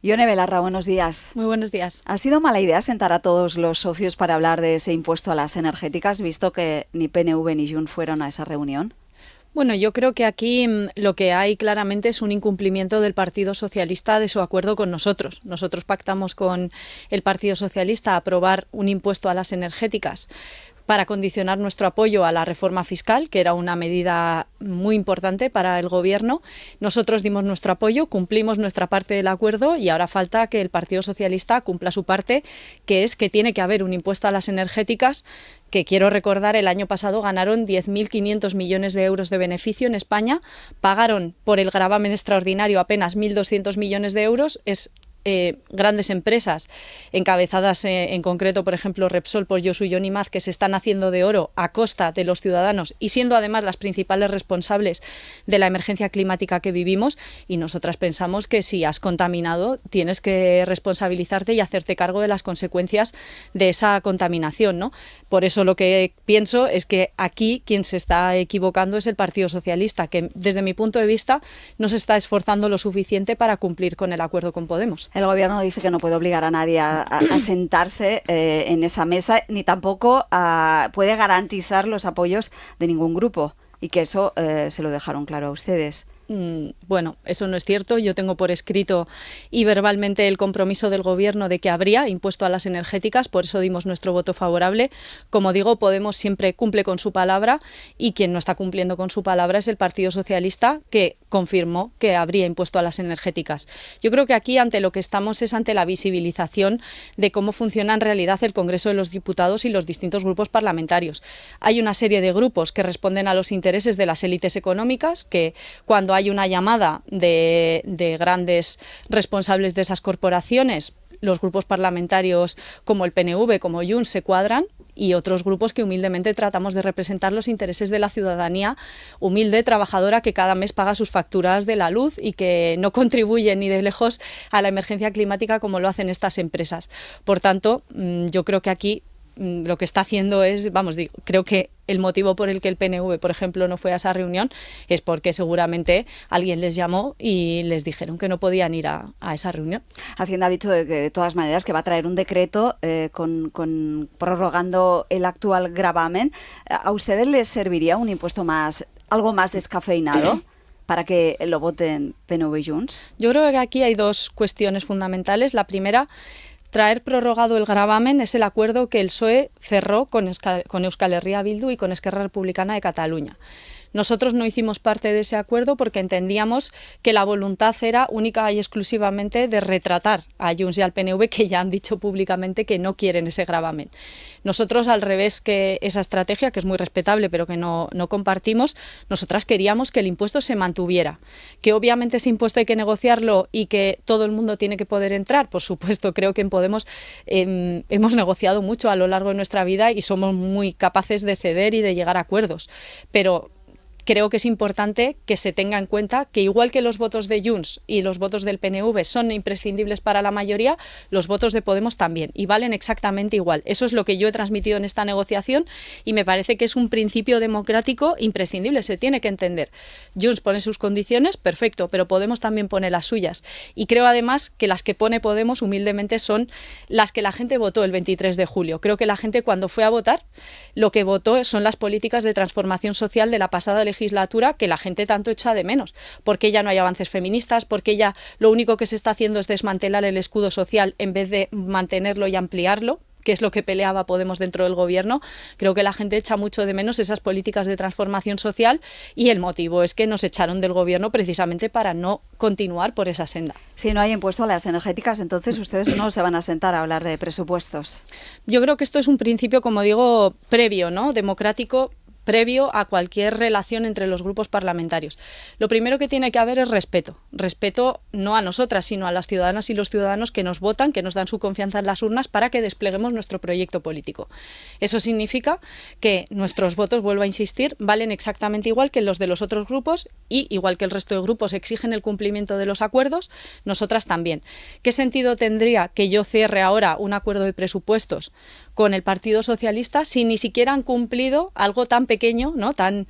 Ione Belarra, buenos días. Muy buenos días. ¿Ha sido mala idea sentar a todos los socios para hablar de ese impuesto a las energéticas, visto que ni PNV ni Junts fueron a esa reunión? Bueno, yo creo que aquí lo que hay claramente es un incumplimiento del Partido Socialista de su acuerdo con nosotros. Nosotros pactamos con el Partido Socialista aprobar un impuesto a las energéticas para condicionar nuestro apoyo a la reforma fiscal, que era una medida muy importante para el Gobierno. Nosotros dimos nuestro apoyo, cumplimos nuestra parte del acuerdo y ahora falta que el Partido Socialista cumpla su parte, que es que tiene que haber un impuesto a las energéticas, que quiero recordar, el año pasado ganaron 10.500 millones de euros de beneficio en España, pagaron por el gravamen extraordinario apenas 1.200 millones de euros, grandes empresas encabezadas en concreto, por ejemplo, Repsol por Josu y Johnny Maz, que se están haciendo de oro a costa de los ciudadanos y siendo además las principales responsables de la emergencia climática que vivimos, y nosotras pensamos que si has contaminado tienes que responsabilizarte y hacerte cargo de las consecuencias de esa contaminación, ¿no? Por eso lo que pienso es que aquí quien se está equivocando es el Partido Socialista, que desde mi punto de vista no se está esforzando lo suficiente para cumplir con el acuerdo con Podemos. El Gobierno dice que no puede obligar a nadie a sentarse en esa mesa, ni tampoco puede garantizar los apoyos de ningún grupo, y que eso se lo dejaron claro a ustedes. Bueno, eso no es cierto. Yo tengo por escrito y verbalmente el compromiso del Gobierno de que habría impuesto a las energéticas, por eso dimos nuestro voto favorable. Como digo, Podemos siempre cumple con su palabra y quien no está cumpliendo con su palabra es el Partido Socialista, que confirmó que habría impuesto a las energéticas. Yo creo que aquí ante lo que estamos es ante la visibilización de cómo funciona en realidad el Congreso de los Diputados y los distintos grupos parlamentarios. Hay una serie de grupos que responden a los intereses de las élites económicas, que cuando hay una llamada de grandes responsables de esas corporaciones, los grupos parlamentarios como el PNV, como Junts, se cuadran, y otros grupos que humildemente tratamos de representar los intereses de la ciudadanía humilde, trabajadora, que cada mes paga sus facturas de la luz y que no contribuye ni de lejos a la emergencia climática como lo hacen estas empresas. Por tanto, yo creo que aquí lo que está haciendo es, creo que el motivo por el que el PNV, por ejemplo, no fue a esa reunión es porque seguramente alguien les llamó y les dijeron que no podían ir a esa reunión. Hacienda ha dicho de todas maneras que va a traer un decreto prorrogando el actual gravamen. ¿A ustedes les serviría un impuesto algo más descafeinado para que lo voten PNV y Junts? Yo creo que aquí hay dos cuestiones fundamentales. La primera, traer prorrogado el gravamen es el acuerdo que el PSOE cerró con Euskal Herria Bildu y con Esquerra Republicana de Cataluña. Nosotros no hicimos parte de ese acuerdo porque entendíamos que la voluntad era única y exclusivamente de retratar a Junts y al PNV, que ya han dicho públicamente que no quieren ese gravamen. Nosotros, al revés que esa estrategia, que es muy respetable pero que no compartimos, nosotras queríamos que el impuesto se mantuviera. Que obviamente ese impuesto hay que negociarlo y que todo el mundo tiene que poder entrar, por supuesto. Creo que en Podemos hemos negociado mucho a lo largo de nuestra vida y somos muy capaces de ceder y de llegar a acuerdos, pero creo que es importante que se tenga en cuenta que igual que los votos de Junts y los votos del PNV son imprescindibles para la mayoría, los votos de Podemos también, y valen exactamente igual. Eso es lo que yo he transmitido en esta negociación y me parece que es un principio democrático imprescindible, se tiene que entender. Junts pone sus condiciones, perfecto, pero Podemos también pone las suyas. Y creo además que las que pone Podemos humildemente son las que la gente votó el 23 de julio. Creo que la gente, cuando fue a votar, lo que votó son las políticas de transformación social de la pasada legislatura, que la gente tanto echa de menos, porque ya no hay avances feministas, porque ya lo único que se está haciendo es desmantelar el escudo social en vez de mantenerlo y ampliarlo, que es lo que peleaba Podemos dentro del Gobierno. Creo que la gente echa mucho de menos esas políticas de transformación social y el motivo es que nos echaron del Gobierno precisamente para no continuar por esa senda. Si no hay impuesto a las energéticas, entonces ustedes no se van a sentar a hablar de presupuestos. Yo creo que esto es un principio, como digo, previo, ¿no? Democrático, previo a cualquier relación entre los grupos parlamentarios. Lo primero que tiene que haber es respeto. Respeto no a nosotras, sino a las ciudadanas y los ciudadanos que nos votan, que nos dan su confianza en las urnas para que despleguemos nuestro proyecto político. Eso significa que nuestros votos, vuelvo a insistir, valen exactamente igual que los de los otros grupos y, igual que el resto de grupos exigen el cumplimiento de los acuerdos, nosotras también. ¿Qué sentido tendría que yo cierre ahora un acuerdo de presupuestos con el Partido Socialista si ni siquiera han cumplido algo tan pequeño, ¿no? tan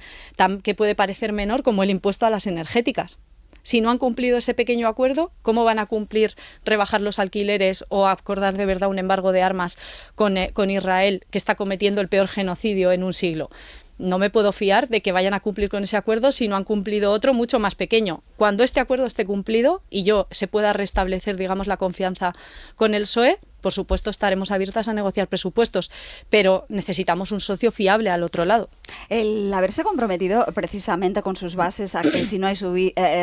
que puede parecer menor como el impuesto a las energéticas? Si no han cumplido ese pequeño acuerdo, ¿cómo van a cumplir rebajar los alquileres o acordar de verdad un embargo de armas con Israel, que está cometiendo el peor genocidio en un siglo? No me puedo fiar de que vayan a cumplir con ese acuerdo si no han cumplido otro mucho más pequeño. Cuando este acuerdo esté cumplido y se pueda restablecer, digamos, la confianza con el PSOE, por supuesto estaremos abiertas a negociar presupuestos, pero necesitamos un socio fiable al otro lado. El haberse comprometido precisamente con sus bases a que si no hay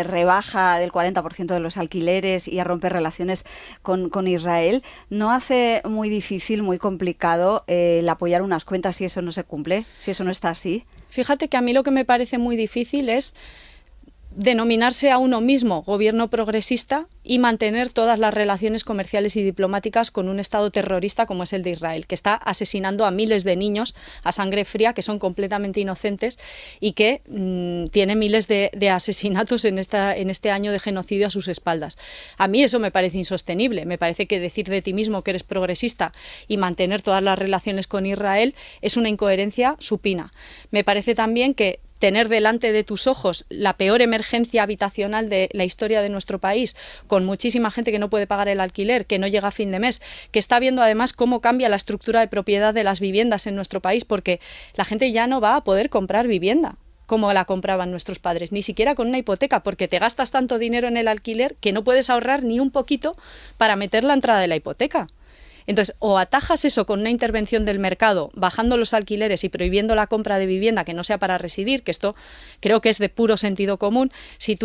rebaja del 40% de los alquileres y a romper relaciones con Israel, ¿no hace muy difícil, muy complicado el apoyar unas cuentas si eso no se cumple, si eso no está así? Fíjate que a mí lo que me parece muy difícil es denominarse a uno mismo gobierno progresista y mantener todas las relaciones comerciales y diplomáticas con un Estado terrorista como es el de Israel, que está asesinando a miles de niños a sangre fría, que son completamente inocentes y que tiene miles de asesinatos en este año de genocidio a sus espaldas. A mí eso me parece insostenible. Me parece que decir de ti mismo que eres progresista y mantener todas las relaciones con Israel es una incoherencia supina. Me parece también que tener delante de tus ojos la peor emergencia habitacional de la historia de nuestro país, con muchísima gente que no puede pagar el alquiler, que no llega a fin de mes, que está viendo además cómo cambia la estructura de propiedad de las viviendas en nuestro país, porque la gente ya no va a poder comprar vivienda como la compraban nuestros padres, ni siquiera con una hipoteca, porque te gastas tanto dinero en el alquiler que no puedes ahorrar ni un poquito para meter la entrada de la hipoteca. Entonces, o atajas eso con una intervención del mercado, bajando los alquileres y prohibiendo la compra de vivienda que no sea para residir, que esto creo que es de puro sentido común. Si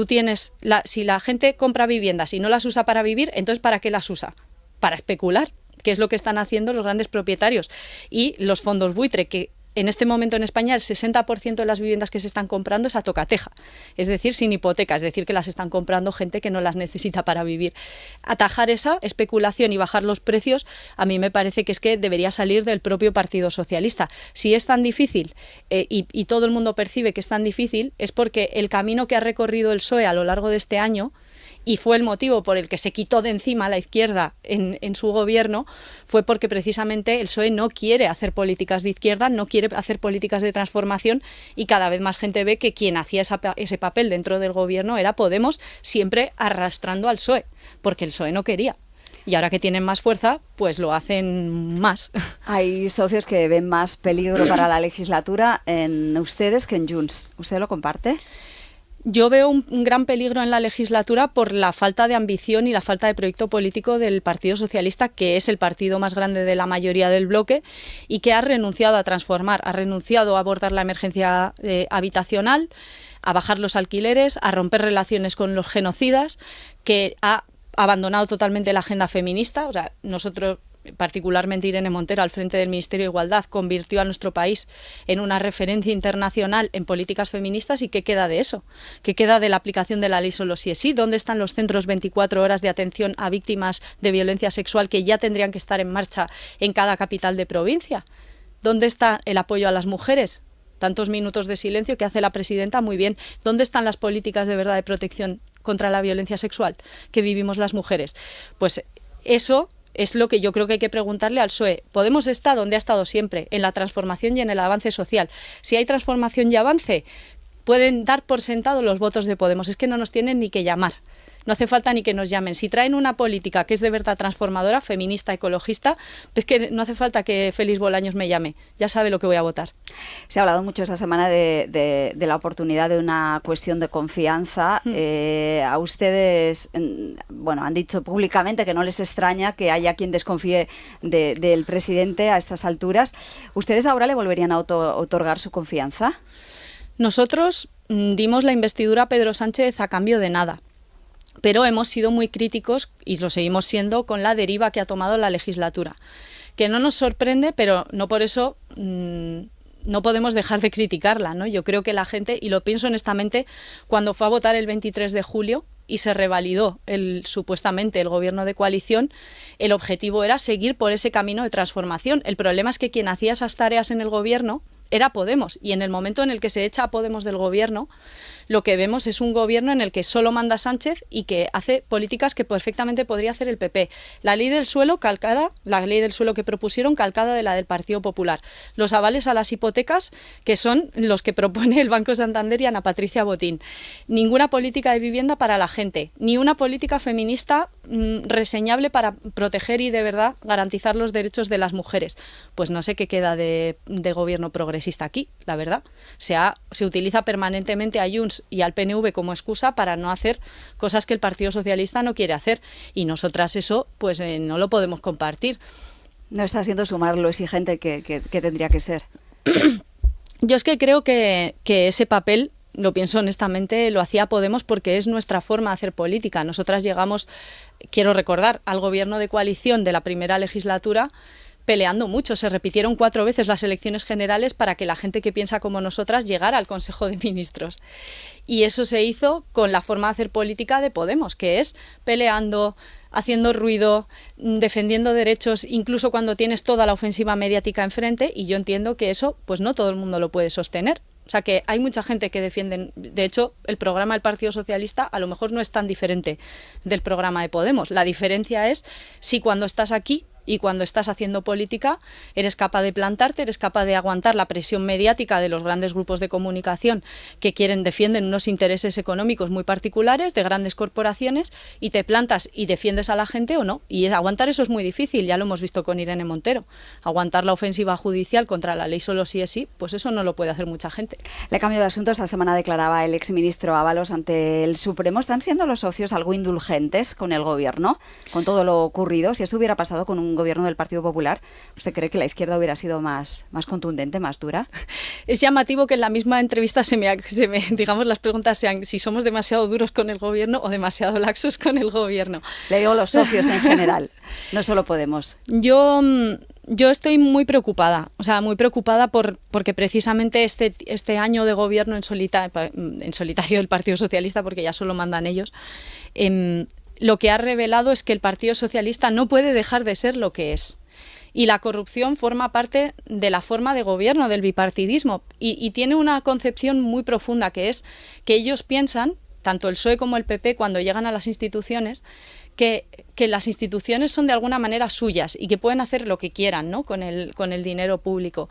la gente compra viviendas y no las usa para vivir, entonces ¿para qué las usa? Para especular, que es lo que están haciendo los grandes propietarios y los fondos buitre, que en este momento en España el 60% de las viviendas que se están comprando es a tocateja, es decir, sin hipoteca, es decir, que las están comprando gente que no las necesita para vivir. Atajar esa especulación y bajar los precios a mí me parece que es que debería salir del propio Partido Socialista. Si es tan difícil y todo el mundo percibe que es tan difícil, es porque el camino que ha recorrido el PSOE a lo largo de este año, y fue el motivo por el que se quitó de encima a la izquierda en su gobierno, fue porque precisamente el PSOE no quiere hacer políticas de izquierda, no quiere hacer políticas de transformación y cada vez más gente ve que quien hacía ese papel dentro del gobierno era Podemos, siempre arrastrando al PSOE, porque el PSOE no quería. Y ahora que tienen más fuerza, pues lo hacen más. Hay socios que ven más peligro para la legislatura en ustedes que en Junts. ¿Usted lo comparte? Yo veo un gran peligro en la legislatura por la falta de ambición y la falta de proyecto político del Partido Socialista, que es el partido más grande de la mayoría del bloque y que ha renunciado a transformar, ha renunciado a abordar la emergencia habitacional, a bajar los alquileres, a romper relaciones con los genocidas, que ha abandonado totalmente la agenda feminista. O sea, nosotros, particularmente Irene Montero, al frente del Ministerio de Igualdad, convirtió a nuestro país en una referencia internacional en políticas feministas. ¿Y qué queda de eso? ¿Qué queda de la aplicación de la ley solo sí es sí? ¿Dónde están los centros 24 horas de atención a víctimas de violencia sexual que ya tendrían que estar en marcha en cada capital de provincia? ¿Dónde está el apoyo a las mujeres? Tantos minutos de silencio que hace la presidenta muy bien. ¿Dónde están las políticas de verdad de protección contra la violencia sexual que vivimos las mujeres? Pues eso es lo que yo creo que hay que preguntarle al PSOE. Podemos estar donde ha estado siempre, en la transformación y en el avance social. Si hay transformación y avance, pueden dar por sentado los votos de Podemos. Es que no nos tienen ni que llamar. No hace falta ni que nos llamen. Si traen una política que es de verdad transformadora, feminista, ecologista, pues que no hace falta que Félix Bolaños me llame. Ya sabe lo que voy a votar. Se ha hablado mucho esta semana de la oportunidad de una cuestión de confianza. A ustedes, bueno, han dicho públicamente que no les extraña que haya quien desconfíe del presidente a estas alturas. ¿Ustedes ahora le volverían a otorgar su confianza? Nosotros dimos la investidura a Pedro Sánchez a cambio de nada. Pero hemos sido muy críticos, y lo seguimos siendo, con la deriva que ha tomado la legislatura. Que no nos sorprende, pero no por eso no podemos dejar de criticarla, ¿no? Yo creo que la gente, y lo pienso honestamente, cuando fue a votar el 23 de julio y se revalidó supuestamente el gobierno de coalición, el objetivo era seguir por ese camino de transformación. El problema es que quien hacía esas tareas en el gobierno era Podemos, y en el momento en el que se echa a Podemos del gobierno, lo que vemos es un gobierno en el que solo manda Sánchez y que hace políticas que perfectamente podría hacer el PP. La ley del suelo calcada, la ley del suelo que propusieron calcada de la del Partido Popular. Los avales a las hipotecas, que son los que propone el Banco Santander y Ana Patricia Botín. Ninguna política de vivienda para la gente, ni una política feminista reseñable para proteger y de verdad garantizar los derechos de las mujeres. Pues no sé qué queda de gobierno progresista aquí, la verdad. Se utiliza permanentemente a Junts y al PNV como excusa para no hacer cosas que el Partido Socialista no quiere hacer, y nosotras eso pues no lo podemos compartir. No está siendo Sumar lo exigente que tendría que ser. Yo es que creo que ese papel, lo pienso honestamente, lo hacía Podemos porque es nuestra forma de hacer política. Nosotras llegamos, quiero recordar, al gobierno de coalición de la primera legislatura peleando mucho. Se repitieron 4 veces las elecciones generales para que la gente que piensa como nosotras llegara al Consejo de Ministros. Y eso se hizo con la forma de hacer política de Podemos, que es peleando, haciendo ruido, defendiendo derechos, incluso cuando tienes toda la ofensiva mediática enfrente, y yo entiendo que eso, pues no todo el mundo lo puede sostener. O sea que hay mucha gente que defiende, de hecho, el programa del Partido Socialista a lo mejor no es tan diferente del programa de Podemos. La diferencia es si cuando estás aquí y cuando estás haciendo política eres capaz de plantarte, eres capaz de aguantar la presión mediática de los grandes grupos de comunicación que defienden unos intereses económicos muy particulares de grandes corporaciones, y te plantas y defiendes a la gente o no. Y aguantar eso es muy difícil, ya lo hemos visto con Irene Montero. Aguantar la ofensiva judicial contra la ley solo sí es sí, pues eso no lo puede hacer mucha gente. Le cambio de asunto. Esta semana declaraba el exministro Ábalos ante el Supremo. ¿Están siendo los socios algo indulgentes con el gobierno, con todo lo ocurrido? Si esto hubiera pasado con un gobierno del Partido Popular, ¿usted cree que la izquierda hubiera sido más contundente, más dura? Es llamativo que en la misma entrevista digamos, las preguntas sean si somos demasiado duros con el gobierno o demasiado laxos con el gobierno. Le digo los socios en general, no solo Podemos. Yo estoy muy preocupada, porque precisamente este año de gobierno en solitario del Partido Socialista, porque ya solo mandan ellos, lo que ha revelado es que el Partido Socialista no puede dejar de ser lo que es. Y la corrupción forma parte de la forma de gobierno, del bipartidismo, y tiene una concepción muy profunda, que es que ellos piensan, tanto el PSOE como el PP, cuando llegan a las instituciones, que las instituciones son de alguna manera suyas y que pueden hacer lo que quieran, ¿no?, con el dinero público.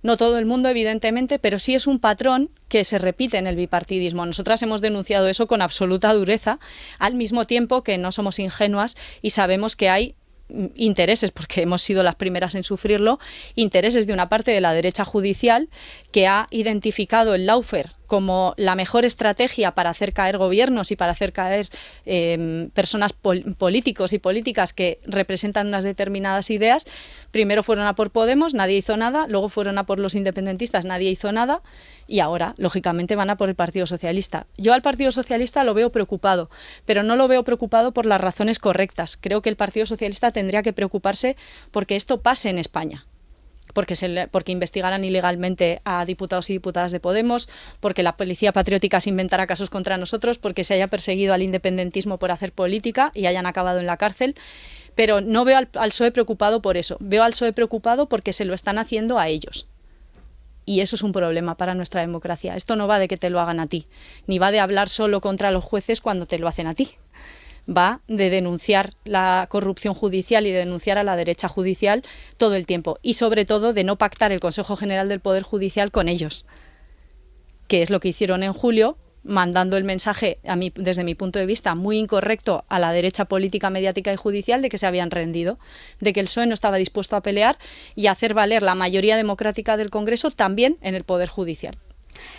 No todo el mundo, evidentemente, pero sí es un patrón que se repite en el bipartidismo. Nosotras hemos denunciado eso con absoluta dureza, al mismo tiempo que no somos ingenuas y sabemos que hay intereses, porque hemos sido las primeras en sufrirlo, intereses de una parte de la derecha judicial que ha identificado el lawfare como la mejor estrategia para hacer caer gobiernos y para hacer caer personas políticos y políticas que representan unas determinadas ideas. Primero fueron a por Podemos, nadie hizo nada, luego fueron a por los independentistas, nadie hizo nada, y ahora, lógicamente, van a por el Partido Socialista. Yo al Partido Socialista lo veo preocupado, pero no lo veo preocupado por las razones correctas. Creo que el Partido Socialista tendría que preocuparse porque esto pase en España. Porque investigaran ilegalmente a diputados y diputadas de Podemos, porque la policía patriótica se inventara casos contra nosotros, porque se haya perseguido al independentismo por hacer política y hayan acabado en la cárcel. Pero no veo al PSOE preocupado por eso. Veo al PSOE preocupado porque se lo están haciendo a ellos. Y eso es un problema para nuestra democracia. Esto no va de que te lo hagan a ti, ni va de hablar solo contra los jueces cuando te lo hacen a ti. Va de denunciar la corrupción judicial y de denunciar a la derecha judicial todo el tiempo. Y sobre todo de no pactar el Consejo General del Poder Judicial con ellos, que es lo que hicieron en julio, mandando el mensaje, desde mi punto de vista, muy incorrecto a la derecha política, mediática y judicial, de que se habían rendido, de que el PSOE no estaba dispuesto a pelear y a hacer valer la mayoría democrática del Congreso también en el Poder Judicial.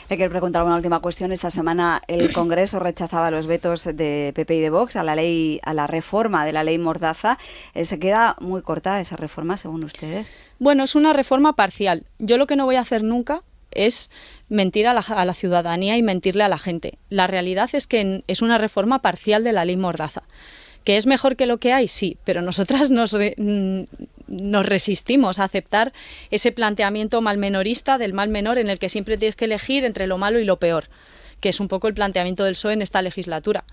Le quiero preguntar una última cuestión. Esta semana el Congreso rechazaba los vetos de PP y de Vox a la reforma de la ley Mordaza. ¿Se queda muy corta esa reforma, según ustedes? Bueno, es una reforma parcial. Yo lo que no voy a hacer nunca es mentir a la ciudadanía y mentirle a la gente. La realidad es que es una reforma parcial de la ley Mordaza. ¿Que es mejor que lo que hay? Sí, pero nosotras nos resistimos a aceptar ese planteamiento malmenorista del mal menor, en el que siempre tienes que elegir entre lo malo y lo peor, que es un poco el planteamiento del PSOE en esta legislatura.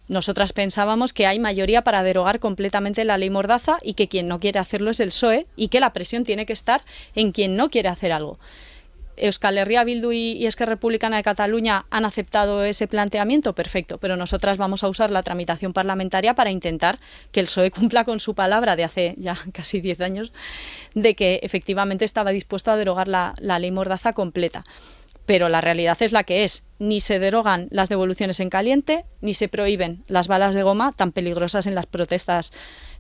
Nosotras pensábamos que hay mayoría para derogar completamente la ley Mordaza y que quien no quiere hacerlo es el PSOE y que la presión tiene que estar en quien no quiere hacer algo. Euskal Herria Bildu y Esquerra Republicana de Cataluña han aceptado ese planteamiento, perfecto, pero nosotras vamos a usar la tramitación parlamentaria para intentar que el PSOE cumpla con su palabra de hace ya casi 10 años de que efectivamente estaba dispuesto a derogar la ley Mordaza completa. Pero la realidad es la que es. Ni se derogan las devoluciones en caliente, ni se prohíben las balas de goma tan peligrosas en las protestas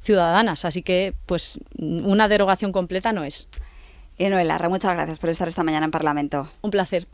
ciudadanas. Así que, pues, una derogación completa no es. Noel Larra, muchas gracias por estar esta mañana en Parlamento. Un placer.